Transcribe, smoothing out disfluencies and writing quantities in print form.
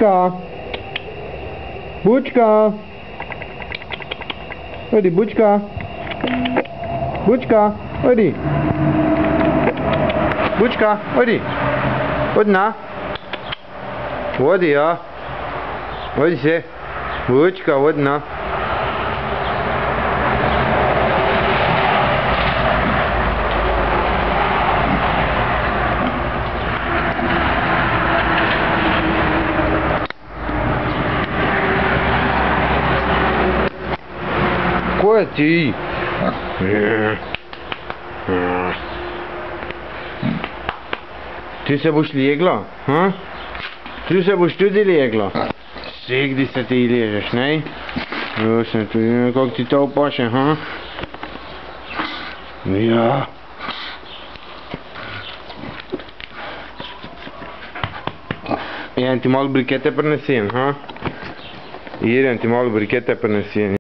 Bučka! Bučka! Odi, Bučka! Bučka, odi! Bučka, odi! Odi na! Odi, ja! Odi se! Bučka, odi na! Ko je ti? Ti se boš legla, ha? Ti se boš tudi legla. Vsekdi se ti ležeš, ne? Jo, sem tu, kako ti to paše, ha? Ja. Jen ti malo brikete prinesem, ha? Jen ti malo brikete prinesem.